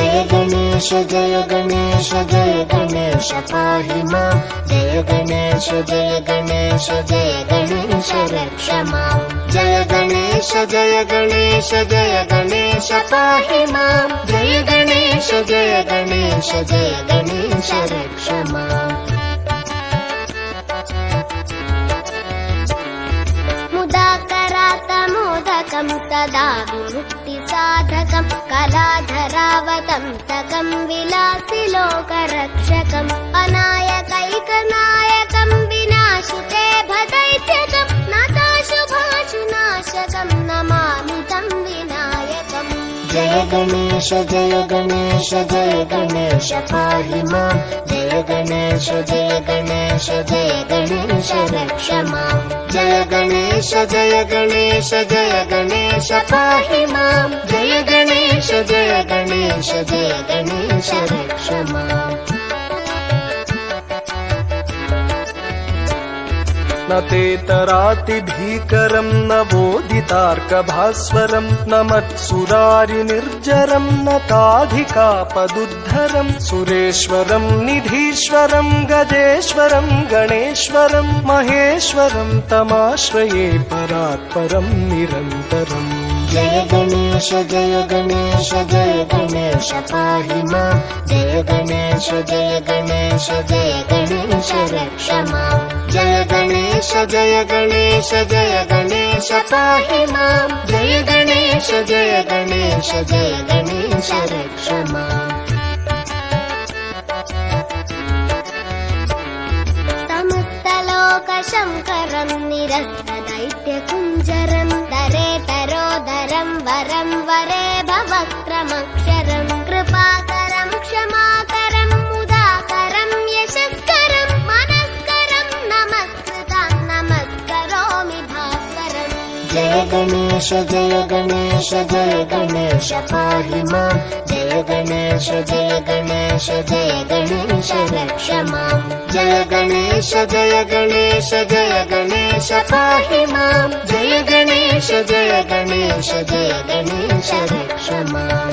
जय गणेश जय गणेश जय गणेश पाहि मां जय गणेश जय गणेश जय गणेश रक्ष मां जय गणेश जय गणेश जय गणेश पाहि मां जय गणेश जय गणेश जय गणेश रक्ष मां मुदाकरातमोदकं सदा विमुक्तिसाधकं कलाधरावतंसकं विलासिलोकरक्षकम् अनायकैकनायकं विनाशिते भदैत्यकं नाथाशुभाशुनाशकं नमामि तं विनायकम् जय गणेश जय गणेश जय गणेश पाहि मां जय गणेश जय गणेश जय गणेश रक्ष मां जय गणेश जय गणेश जय गणेश पाहि मां जय गणेश जय गणेश जय गणेश रक्ष मां न तेतरातिभीकरं न बोधितार्कभास्वरं न मत्सुरारिनिर्जरं न ताधिकापदुद्धरं सुरेश्वरं निधीश्वरं गजेश्वरं गणेश्वरं महेश्वरं तमाश्रये परात्परं निरन्तरम् जय गणेश जय गणेश जय गणेश पाहि मां जय गणेश जय गणेश जय गणेश रक्ष मां जय गणेश जय गणेश जय गणेश पाहि मां जय गणेश जय गणेश जय गणेश रक्ष मां समस्तलोकशङ्करं निरस्तदैत्यकुञ्जरं दरेतरोदरं वरं वरे भवक्त्रमक्षरं कृपाकरं क्षमाकरं मुदाकरं यशस्करं मनस्करं नमस्कृतं नमस्करोमि भास्करम् जय गणेश जय गणेश जय गणेश पाहि मां जय गणेश जय गणेश जय गणेश रक्ष मां जय गणेश जय गणेश जय गणेश पाहि मां जय गणेश जय गणेश जय गणेश रक्ष मां